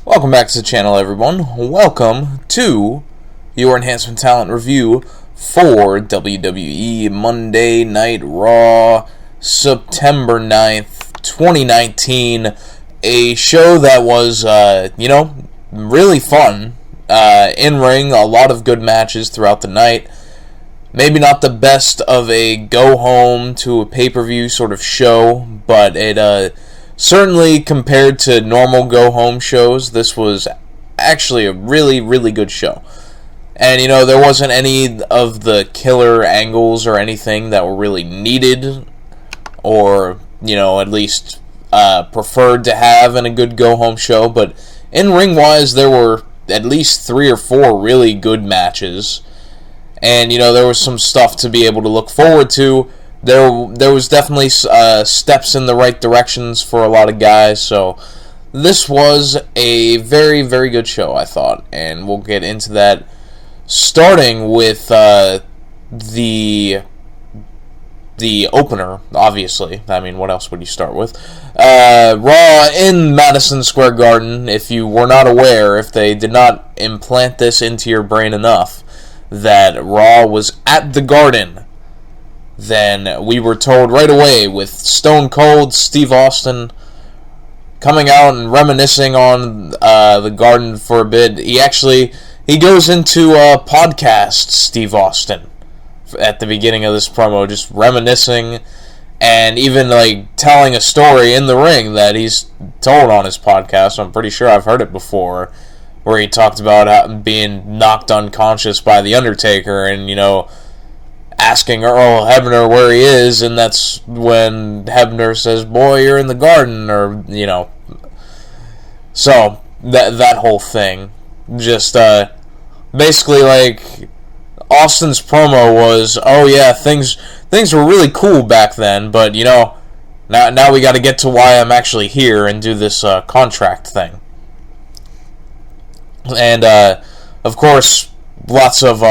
Welcome back to the channel, everyone. Welcome to your Enhancement Talent review for WWE Monday Night Raw, September 9th, 2019. A show that was, really fun. In-ring, a lot of good matches throughout the night. Maybe not the best of a go-home to a pay-per-view sort of show, but it, certainly, compared to normal go-home shows, this was actually a really, really good show. And, there wasn't any of the killer angles or anything that were really needed or, at least preferred to have in a good go-home show. But in ring-wise, there were at least 3 or 4 really good matches. And, there was some stuff to be able to look forward to. There was definitely steps in the right directions for a lot of guys, so this was a very, very good show, I thought, and we'll get into that, starting with the opener, obviously. I mean, what else would you start with? Raw in Madison Square Garden. If you were not aware, if they did not implant this into your brain enough, that Raw was at the Garden, then we were told right away with Stone Cold Steve Austin coming out and reminiscing on the Garden for a bit. He goes into a podcast, Steve Austin, at the beginning of this promo, just reminiscing and even telling a story in the ring that he's told on his podcast. I'm pretty sure I've heard it before, where he talked about being knocked unconscious by The Undertaker and, asking Earl Hebner where he is, and that's when Hebner says, "Boy, you're in the Garden," or, So, that whole thing. Just, basically, Austin's promo was, oh yeah, things were really cool back then, but, now we gotta get to why I'm actually here and do this, contract thing. And, of course, lots of,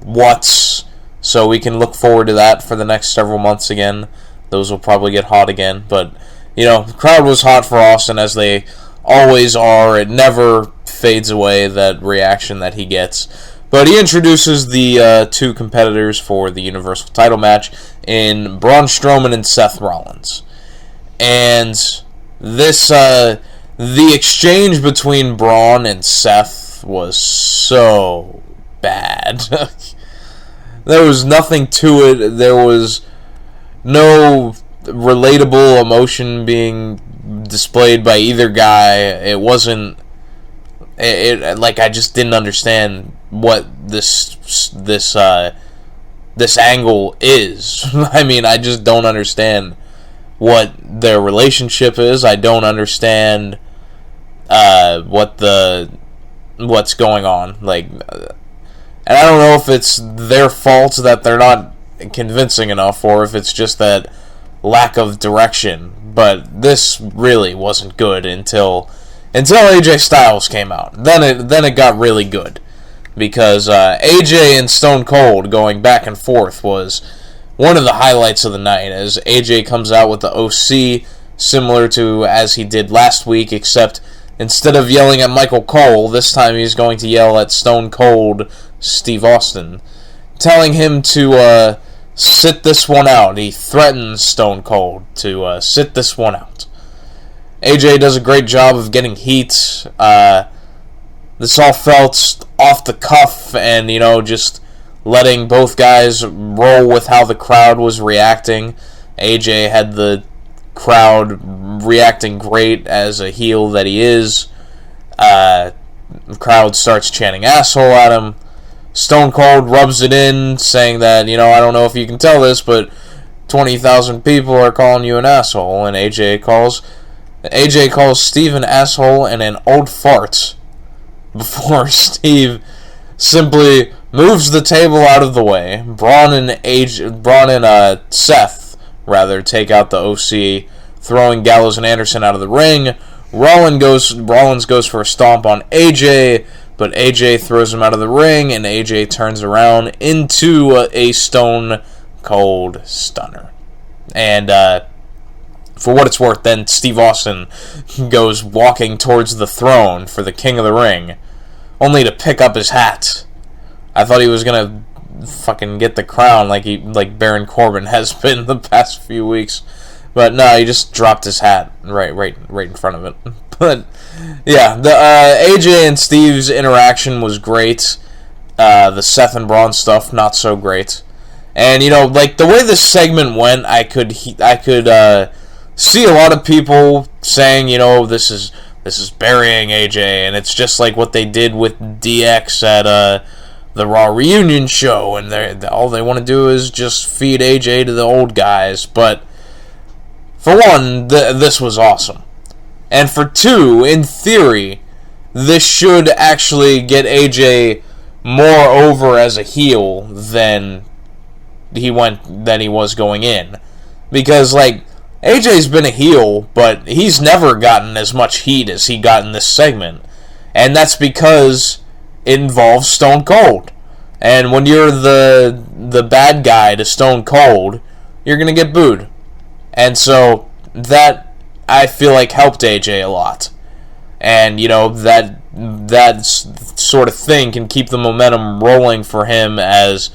what's, so we can look forward to that for the next several months again. Those will probably get hot again. But, the crowd was hot for Austin, as they always are. It never fades away, that reaction that he gets. But he introduces the 2 competitors for the Universal title match in Braun Strowman and Seth Rollins. And this, the exchange between Braun and Seth was so bad. There was nothing to it. There was no relatable emotion being displayed by either guy. It wasn't. I just didn't understand what this angle is. I mean, I just don't understand what their relationship is. I don't understand what's going on. And I don't know if it's their fault that they're not convincing enough, or if it's just that lack of direction. But this really wasn't good until AJ Styles came out. Then it got really good, because AJ and Stone Cold going back and forth was one of the highlights of the night, as AJ comes out with the OC, similar to as he did last week, except instead of yelling at Michael Cole, this time he's going to yell at Stone Cold Steve Austin, telling him to sit this one out. He threatens Stone Cold to sit this one out. AJ does a great job of getting heat. This all felt off the cuff, and, just letting both guys roll with how the crowd was reacting. AJ had the crowd reacting great as a heel that he is. The crowd starts chanting asshole at him. Stone Cold rubs it in, saying that, I don't know if you can tell this, but 20,000 people are calling you an asshole. And AJ calls Steve an asshole and an old fart, before Steve simply moves the table out of the way. Braun and Seth take out the OC, throwing Gallows and Anderson out of the ring. Rollins goes for a stomp on AJ, but AJ throws him out of the ring, and AJ turns around into a Stone Cold Stunner. And For what it's worth, then Steve Austin goes walking towards the throne for the King of the Ring, only to pick up his hat. I thought he was gonna fucking get the crown like Baron Corbin has been the past few weeks, but no, he just dropped his hat right in front of it. But yeah, the AJ and Steve's interaction was great. The Seth and Braun stuff, not so great. And like the way this segment went, I could see a lot of people saying, this is burying AJ, and it's just like what they did with DX at the Raw reunion show, and all they want to do is just feed AJ to the old guys. But for one, this was awesome, and for two, in theory, this should actually get AJ more over as a heel than he was going in, because like AJ's been a heel, but he's never gotten as much heat as he got in this segment, and that's because it involves Stone Cold. And when you're the bad guy to Stone Cold, you're going to get booed. And so that, I feel like, helped AJ a lot. And, that sort of thing can keep the momentum rolling for him as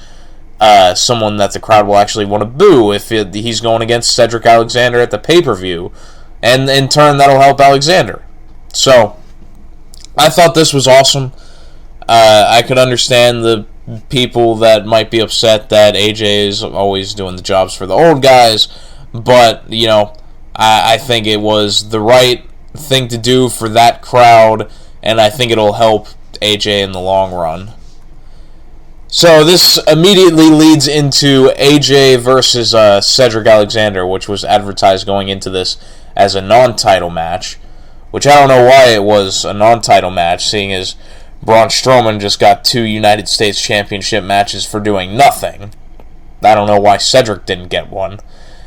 someone that the crowd will actually want to boo if he's going against Cedric Alexander at the pay-per-view. And in turn, that'll help Alexander. So, I thought this was awesome. I could understand the people that might be upset that AJ is always doing the jobs for the old guys, but, I think it was the right thing to do for that crowd, and I think it'll help AJ in the long run. So this immediately leads into AJ versus Cedric Alexander, which was advertised going into this as a non-title match, which I don't know why it was a non-title match, seeing as Braun Strowman just got 2 United States Championship matches for doing nothing. I don't know why Cedric didn't get one.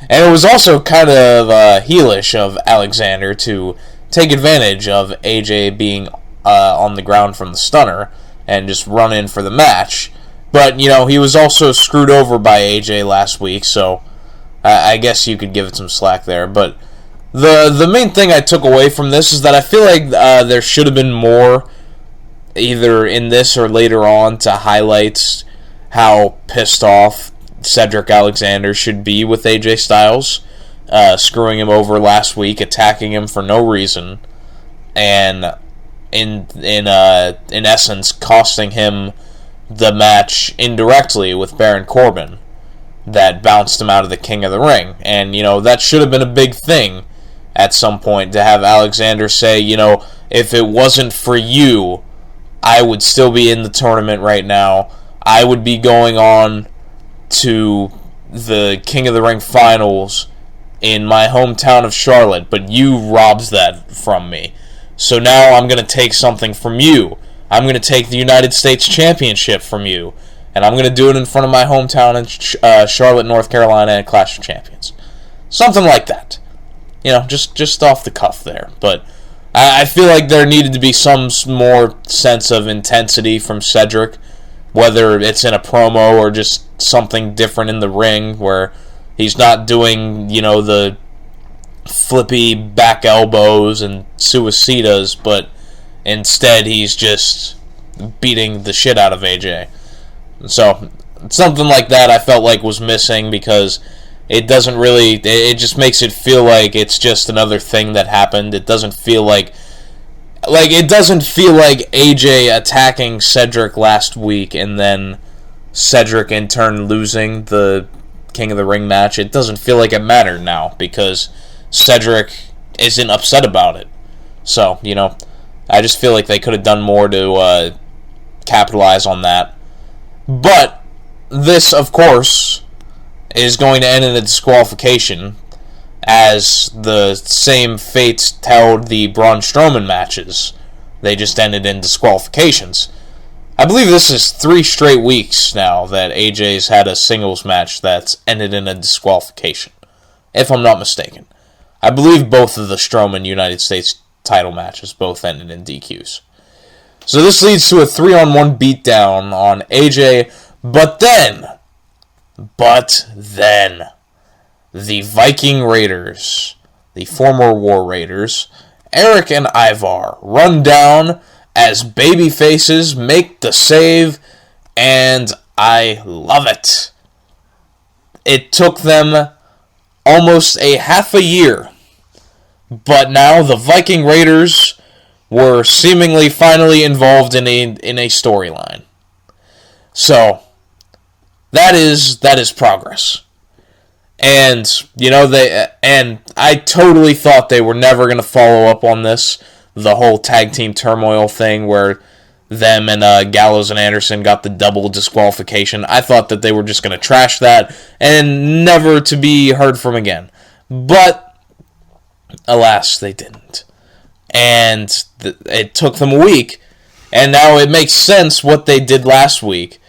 And it was also kind of heelish of Alexander to take advantage of AJ being on the ground from the stunner and just run in for the match. But, he was also screwed over by AJ last week, so I guess you could give it some slack there. But the main thing I took away from this is that I feel like there should have been more, either in this or later on, to highlight how pissed off Cedric Alexander should be with AJ Styles, screwing him over last week, attacking him for no reason, and in essence costing him the match indirectly with Baron Corbin that bounced him out of the King of the Ring. And, that should have been a big thing at some point, to have Alexander say, if it wasn't for you, I would still be in the tournament right now. I would be going on to the King of the Ring finals in my hometown of Charlotte, but you robbed that from me. So now I'm going to take something from you. I'm going to take the United States Championship from you, and I'm going to do it in front of my hometown in Charlotte, North Carolina at Clash of Champions. Something like that. Just off the cuff there. But I feel like there needed to be some more sense of intensity from Cedric, whether it's in a promo or just something different in the ring, where he's not doing, the flippy back elbows and suicidas, but instead he's just beating the shit out of AJ. So, something like that I felt like was missing, because it doesn't really, it just makes it feel like it's just another thing that happened. It doesn't feel like AJ attacking Cedric last week and then Cedric in turn losing the King of the Ring match. It doesn't feel like it mattered now, because Cedric isn't upset about it. So, I just feel like they could have done more to capitalize on that. But this, of course, is going to end in a disqualification, as the same fate held the Braun Strowman matches. They just ended in disqualifications. I believe this is 3 straight weeks now that AJ's had a singles match that's ended in a disqualification, if I'm not mistaken. I believe both of the Strowman United States title matches both ended in DQs. So this leads to a 3-on-1 beatdown on AJ, but then, the Viking Raiders the former War Raiders, Eric and Ivar, run down as baby faces, make the save, and I love it. It took them almost a half a year, but now the Viking Raiders were seemingly finally involved in a storyline. So that is progress. And I totally thought they were never going to follow up on this, the whole tag team turmoil thing where them and Gallows and Anderson got the double disqualification. I thought that they were just going to trash that and never to be heard from again. But alas, they didn't. And it took them a week. And now it makes sense what they did last week.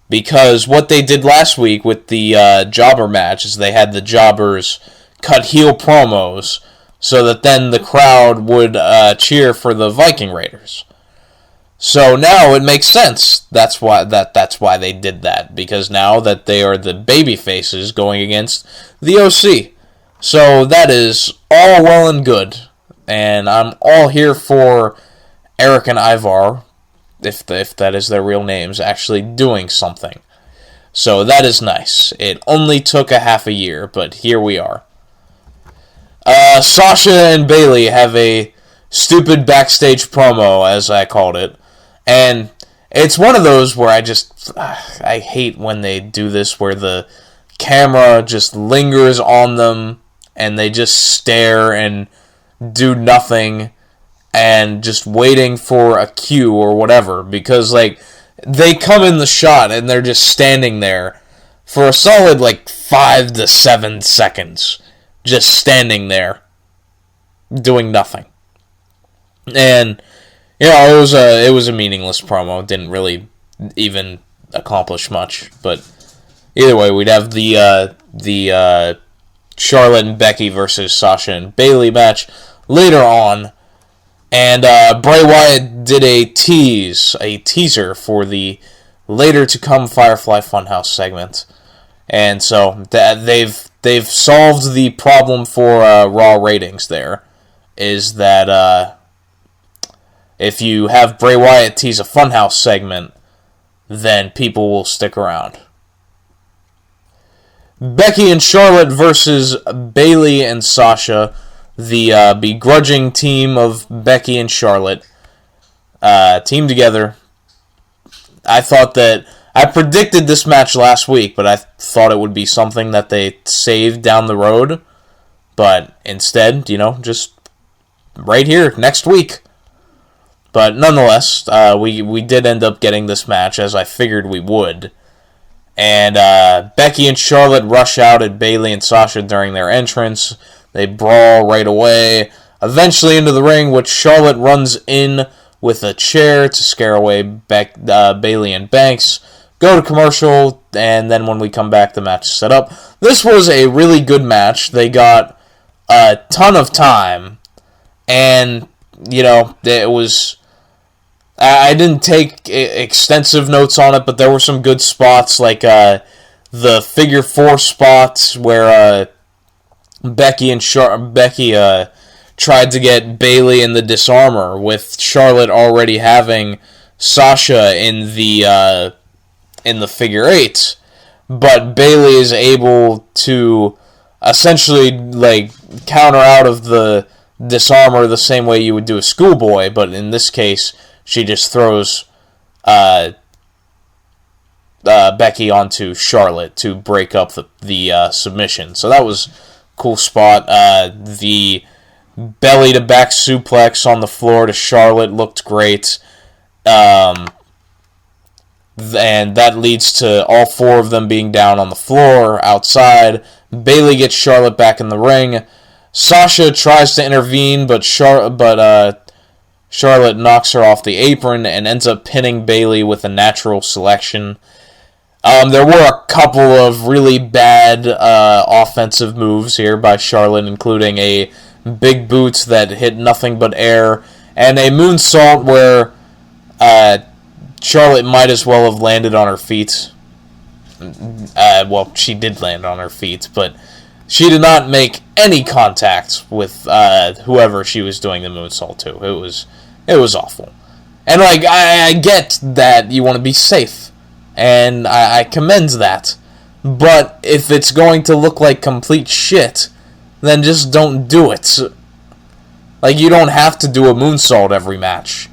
Because what they did last week with the jobber match is they had the jobbers cut heel promos so that then the crowd would cheer for the Viking Raiders. So now it makes sense. That's why they did that. Because now that they are the baby faces going against the OC. So that is all well and good. And I'm all here for Eric and Ivar, if that is their real names, actually doing something. So that is nice. It only took a half a year, but here we are. Sasha and Bayley have a stupid backstage promo, as I called it. And it's one of those where I hate when they do this, where the camera just lingers on them, and they just stare and do nothing, and just waiting for a cue or whatever, because, they come in the shot, and they're just standing there for a solid, 5 to 7 seconds, just standing there, doing nothing. And it was a meaningless promo. It didn't really even accomplish much. But either way, we'd have the Charlotte and Becky versus Sasha and Bayley match later on. And Bray Wyatt did a teaser for the later to come Firefly Funhouse segment. And so they've solved the problem for Raw ratings there. Is that if you have Bray Wyatt tease a Funhouse segment, then people will stick around. Becky and Charlotte versus Bayley and Sasha, the begrudging team of Becky and Charlotte, team together. I predicted this match last week, but I thought it would be something that they saved down the road. But instead, just right here, next week. But nonetheless, we did end up getting this match, as I figured we would. And Becky and Charlotte rush out at Bayley and Sasha during their entrance. They brawl right away, eventually into the ring, which Charlotte runs in with a chair to scare away Bayley and Banks. Go to commercial, and then when we come back, the match is set up. This was a really good match. They got a ton of time, and, it was... I didn't take extensive notes on it, but there were some good spots, like the figure 4 spots where Becky tried to get Bayley in the disarmor, with Charlotte already having Sasha in the figure 8, but Bayley is able to essentially counter out of the disarmor the same way you would do a schoolboy, but in this case she just throws Becky onto Charlotte to break up the submission. So that was a cool spot. The belly-to-back suplex on the floor to Charlotte looked great. And that leads to all 4 of them being down on the floor outside. Bayley gets Charlotte back in the ring. Sasha tries to intervene, but Charlotte knocks her off the apron and ends up pinning Bayley with a natural selection. There were a couple of really bad offensive moves here by Charlotte, including a big boot that hit nothing but air, and a moonsault where Charlotte might as well have landed on her feet. Well, she did land on her feet, but She did not make any contact with whoever she was doing the moonsault to. It was awful. And like I get that you want to be safe, and I commend that. But if it's going to look like complete shit, then just don't do it. Like, you don't have to do a moonsault every match.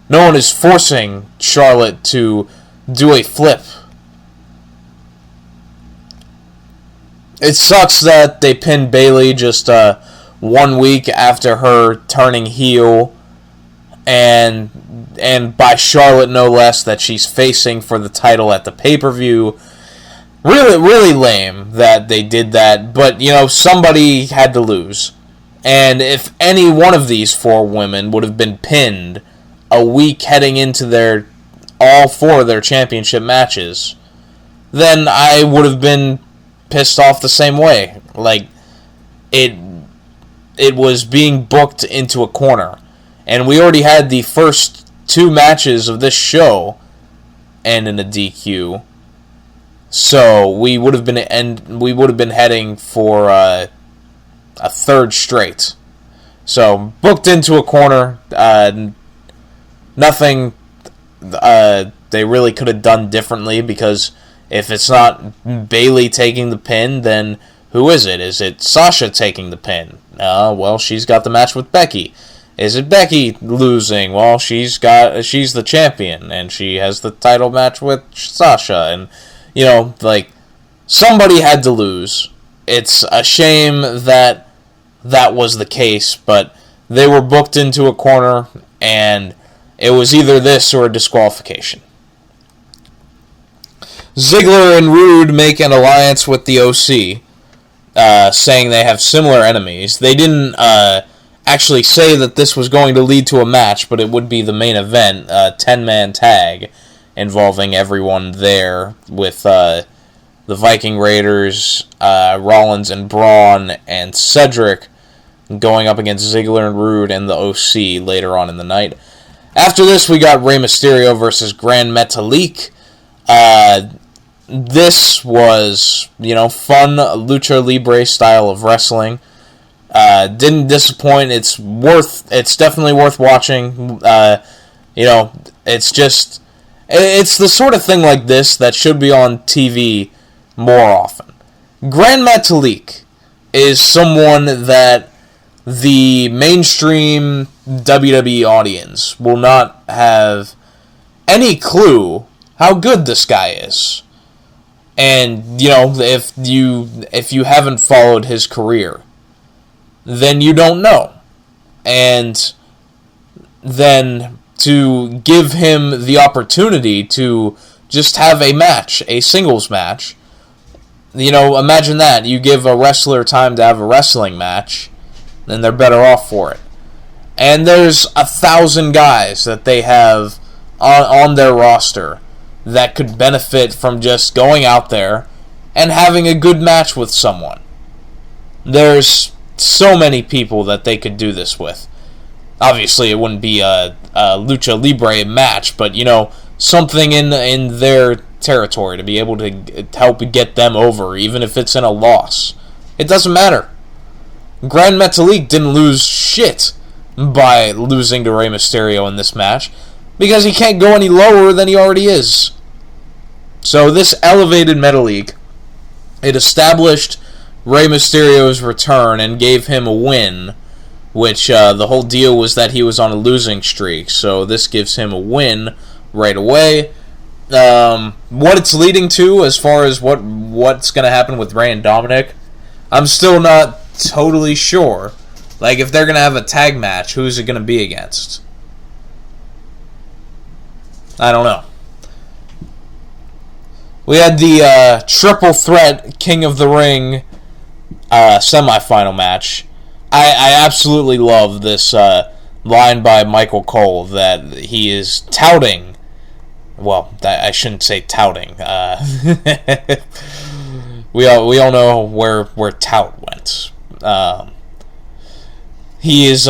No one is forcing Charlotte to do a flip. It sucks that they pinned Bayley just 1 week after her turning heel, and by Charlotte no less, that she's facing for the title at the pay-per-view. Really, really lame that they did that, but, you know, somebody had to lose. And if any one of these 4 women would have been pinned a week heading into all 4 of their championship matches, then I would have been pissed off the same way. Like, it was being booked into a corner. And we already had the first 2 matches of this show end in a DQ. So we would have been heading for a 3rd straight. So booked into a corner. Nothing they really could have done differently, because if it's not Bayley taking the pin, then who is it? Is it Sasha taking the pin? Well, she's got the match with Becky. Is it Becky losing? Well, she's the champion, and she has the title match with Sasha, and you know, like, somebody had to lose. It's a shame that was the case, but they were booked into a corner, and it was either this or a disqualification. Ziggler and Rude make an alliance with the OC, saying they have similar enemies. They didn't actually say that this was going to lead to a match, but it would be the main event, a 10-man tag, involving everyone there, with the Viking Raiders, Rollins and Braun, and Cedric going up against Ziggler and Rude and the OC later on in the night. After this, we got Rey Mysterio versus Gran Metalik. This was, you know, fun lucha libre style of wrestling. Didn't disappoint. It's definitely worth watching. You know, it's the sort of thing like this that should be on TV more often. Gran Metalik is someone that the mainstream WWE audience will not have any clue how good this guy is. And, you know, if you haven't followed his career, then you don't know. And then to give him the opportunity to just have a match, a singles match, you know, imagine that. You give a wrestler time to have a wrestling match, then they're better off for it. And there's 1,000 guys that they have on their roster that could benefit from just going out there and having a good match with someone. There's so many people that they could do this with. Obviously, it wouldn't be a lucha libre match, but, you know, something in their territory to be able to help get them over, even if it's in a loss. It doesn't matter. Gran Metalik didn't lose shit by losing to Rey Mysterio in this match, because he can't go any lower than he already is. So this elevated Metalik, it established Rey Mysterio's return and gave him a win, which the whole deal was that he was on a losing streak, so this gives him a win right away. What it's leading to, as far as what's going to happen with Rey and Dominic, I'm still not totally sure. Like, if they're going to have a tag match, who's it going to be against? I don't know. We had the Triple Threat King of the Ring semifinal match. I absolutely love this line by Michael Cole that he is touting. Well, I shouldn't say touting. We all know where tout went. He is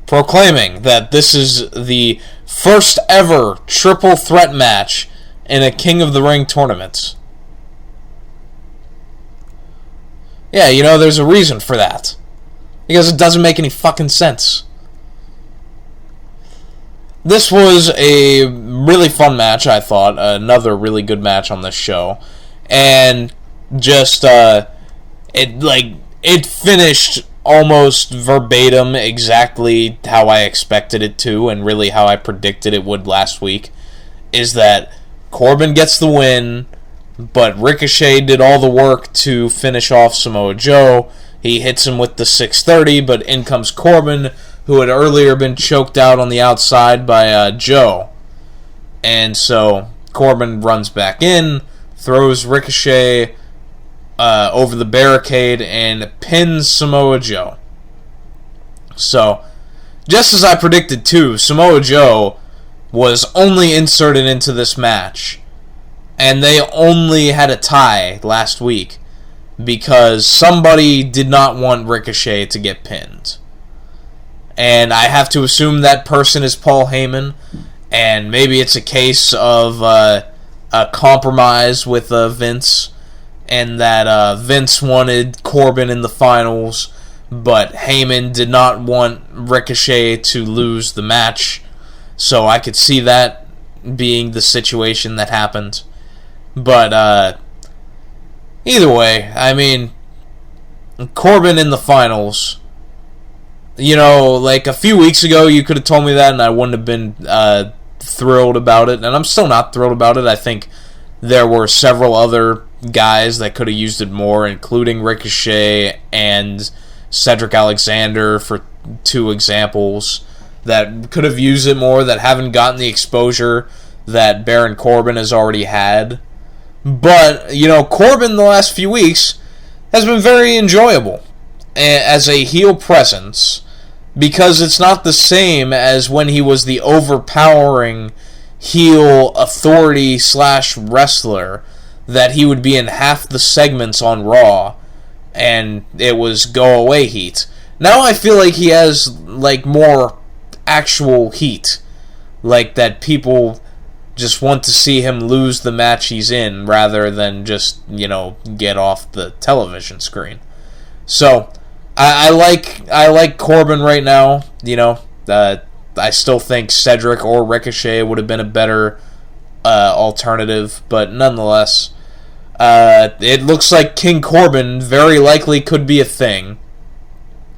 proclaiming that this is the first ever triple threat match in a King of the Ring tournament. Yeah, there's a reason for that. Because it doesn't make any fucking sense. This was a really fun match, I thought. Another really good match on this show. And just, it finished almost verbatim exactly how I expected it to, and really how I predicted it would last week. Is that Corbin gets the win, but Ricochet did all the work to finish off Samoa Joe. He hits him with the 630, but in comes Corbin, who had earlier been choked out on the outside by Joe. And so Corbin runs back in, throws Ricochet over the barricade, and pins Samoa Joe. So, just as I predicted too, Samoa Joe was only inserted into this match, and they only had a tie last week because somebody did not want Ricochet to get pinned. And I have to assume that person is Paul Heyman, and maybe it's a case of a compromise with Vince, and that Vince wanted Corbin in the finals, but Heyman did not want Ricochet to lose the match, so I could see that being the situation that happened. But either way, I mean, Corbin in the finals, like a few weeks ago you could have told me that and I wouldn't have been thrilled about it, and I'm still not thrilled about it. I think there were several other guys that could have used it more, including Ricochet and Cedric Alexander, for two examples, that could have used it more, that haven't gotten the exposure that Baron Corbin has already had. But, Corbin the last few weeks has been very enjoyable as a heel presence, because it's not the same as when he was the overpowering heel authority / wrestler that he would be in half the segments on Raw, and it was go away heat. Now I feel like he has more actual heat, that people just want to see him lose the match he's in rather than just get off the television screen. So I like Corbin right now. I still think Cedric or Ricochet would have been a better alternative, but nonetheless, it looks like King Corbin very likely could be a thing,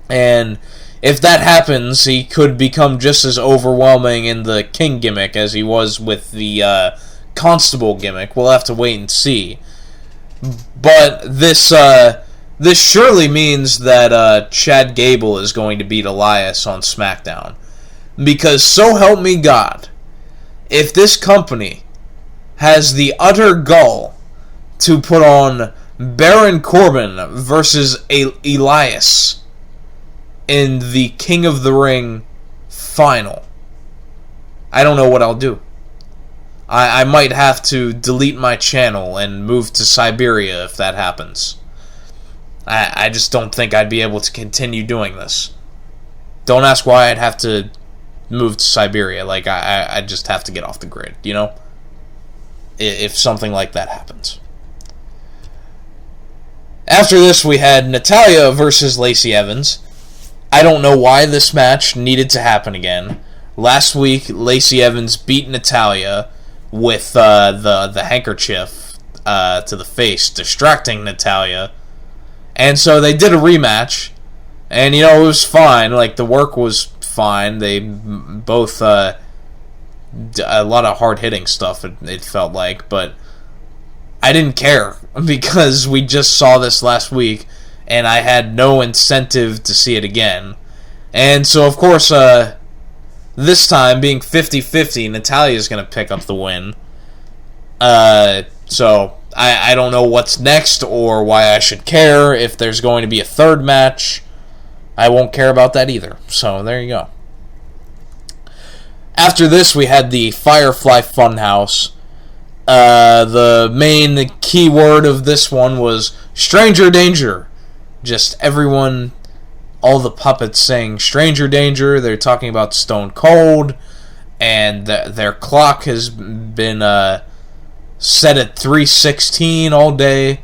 and if that happens, he could become just as overwhelming in the King gimmick as he was with the Constable gimmick. We'll have to wait and see. But this surely means that Chad Gable is going to beat Elias on SmackDown. Because so help me God, if this company has the utter gall to put on Baron Corbin versus Elias in the King of the Ring final, I don't know what I'll do. I might have to delete my channel and move to Siberia if that happens. I just don't think I'd be able to continue doing this. Don't ask why I'd have to move to Siberia. I just have to get off the grid, if something like that happens. After this, we had Natalya versus Lacey Evans. I don't know why this match needed to happen again. Last week, Lacey Evans beat Natalya with the handkerchief to the face, distracting Natalya. And so they did a rematch, and it was fine. The work was fine. They both a lot of hard hitting stuff. It felt like, but I didn't care because we just saw this last week, and I had no incentive to see it again. And so, of course, this time, being 50-50, Natalya's going to pick up the win. So, I don't know what's next or why I should care. If there's going to be a third match, I won't care about that either. So, there you go. After this, we had the Firefly Funhouse. The main key word of this one was Stranger Danger. Just everyone, all the puppets saying Stranger Danger. They're talking about Stone Cold, and their clock has been set at 3:16 all day,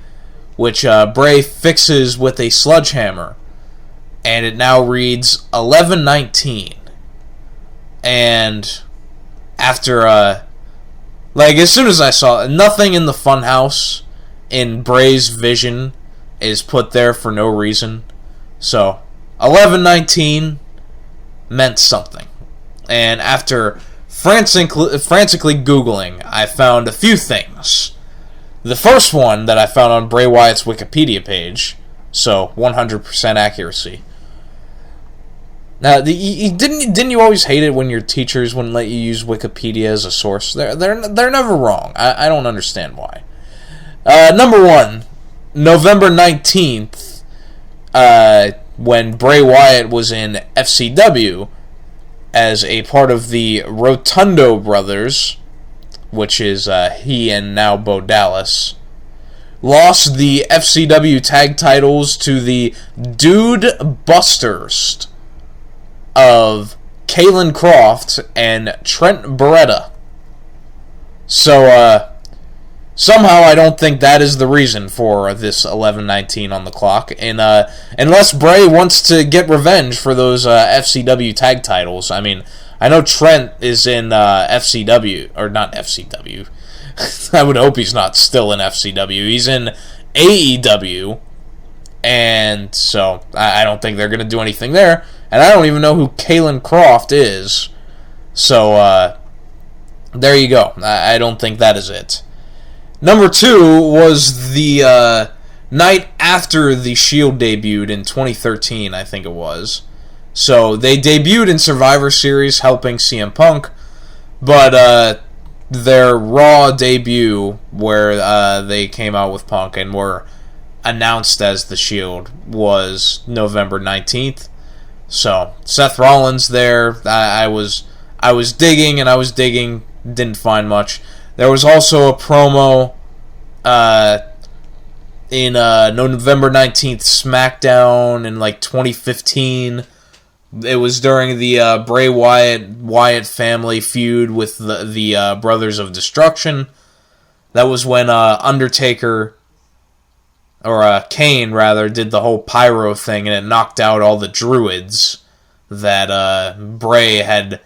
which Bray fixes with a sledgehammer. And it now reads 11:19. And after, as soon as I saw it, nothing in the Funhouse in Bray's vision is put there for no reason. So, 11:19 meant something. And after frantically Googling, I found a few things. The first one that I found on Bray Wyatt's Wikipedia page, so 100% accuracy. Now, didn't you always hate it when your teachers wouldn't let you use Wikipedia as a source? They're never wrong. I don't understand why. Number one, November 19th, when Bray Wyatt was in FCW as a part of the Rotundo Brothers, which is he and now Bo Dallas, lost the FCW tag titles to the Dude Busters of Kalen Croft and Trent Beretta. So, somehow I don't think that is the reason for this 11:19 on the clock. And unless Bray wants to get revenge for those FCW tag titles. I mean, I know Trent is in FCW, or not FCW. I would hope he's not still in FCW. He's in AEW. And so, I don't think they're going to do anything there. And I don't even know who Kalen Croft is. So, there you go. I don't think that is it. Number two was the night after the Shield debuted in 2013, I think it was. So, they debuted in Survivor Series helping CM Punk. But, their Raw debut, where they came out with Punk and were announced as the Shield, was November 19th. So, Seth Rollins there, I was digging, didn't find much. There was also a promo in November 19th SmackDown in 2015. It was during the Bray Wyatt family feud with the Brothers of Destruction. That was when Undertaker, or Kane rather, did the whole pyro thing, and it knocked out all the druids that Bray had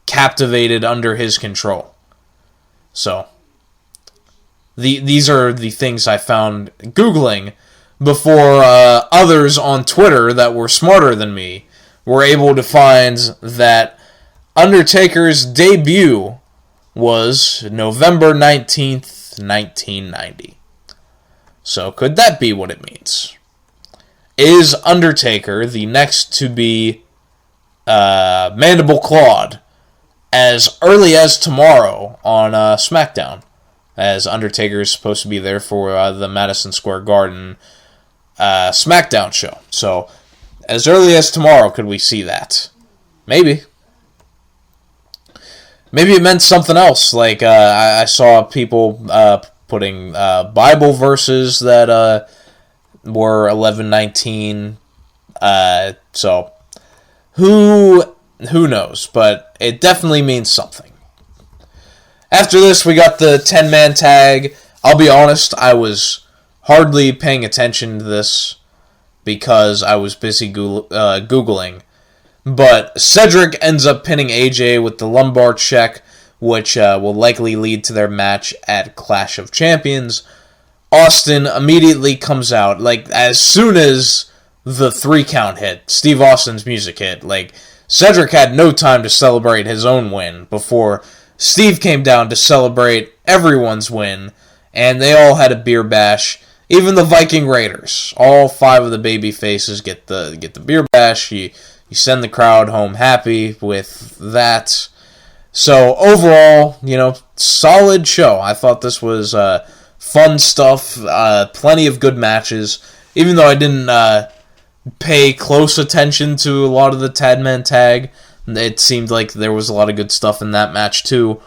captivated under his control. So, these are the things I found Googling before others on Twitter that were smarter than me were able to find that Undertaker's debut was November 19th, 1990. So, could that be what it means? Is Undertaker the next to be Mandible Clawed as early as tomorrow on SmackDown? As Undertaker is supposed to be there for the Madison Square Garden SmackDown show. So, as early as tomorrow, could we see that? Maybe. Maybe it meant something else. I saw people putting Bible verses that were 11:19. So, who knows? But it definitely means something. After this, we got the 10-man tag. I'll be honest, I was hardly paying attention to this because I was busy Googling. But Cedric ends up pinning AJ with the lumbar check, which will likely lead to their match at Clash of Champions. Austin immediately comes out, as soon as the 3 count hit, Steve Austin's music hit, Cedric had no time to celebrate his own win before Steve came down to celebrate everyone's win, and they all had a beer bash. Even the Viking Raiders, all 5 of the baby faces get the beer bash. You send the crowd home happy with that. So overall, solid show. I thought this was fun stuff, plenty of good matches. Even though I didn't pay close attention to a lot of the 10-man tag, it seemed like there was a lot of good stuff in that match too.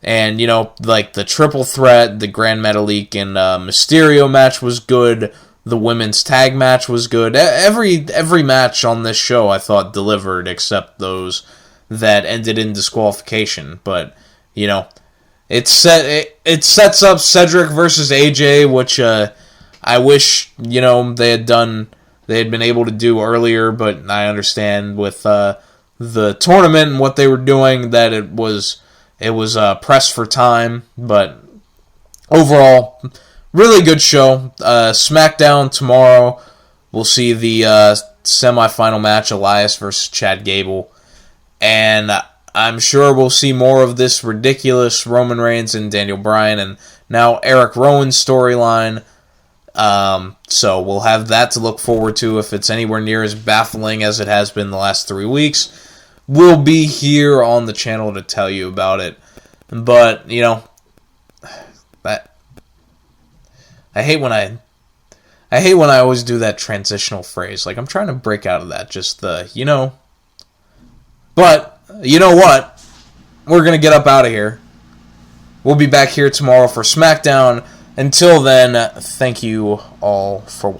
And, the triple threat, the Gran Metalik and Mysterio match was good. The women's tag match was good. Every match on this show I thought delivered, except those that ended in disqualification. But, it sets up Cedric versus AJ, which I I wish, they had been able to do earlier, but I understand with the tournament and what they were doing that it was pressed for time. But overall, really good show. SmackDown tomorrow, we'll see the semifinal match, Elias versus Chad Gable. And I'm sure we'll see more of this ridiculous Roman Reigns and Daniel Bryan and now Eric Rowan storyline. So we'll have that to look forward to. If it's anywhere near as baffling as it has been the last 3 weeks, we'll be here on the channel to tell you about it. But, I hate when I always do that transitional phrase. Like, I'm trying to break out of that. Just But, you know what? We're going to get up out of here. We'll be back here tomorrow for SmackDown. Until then, thank you all for watching.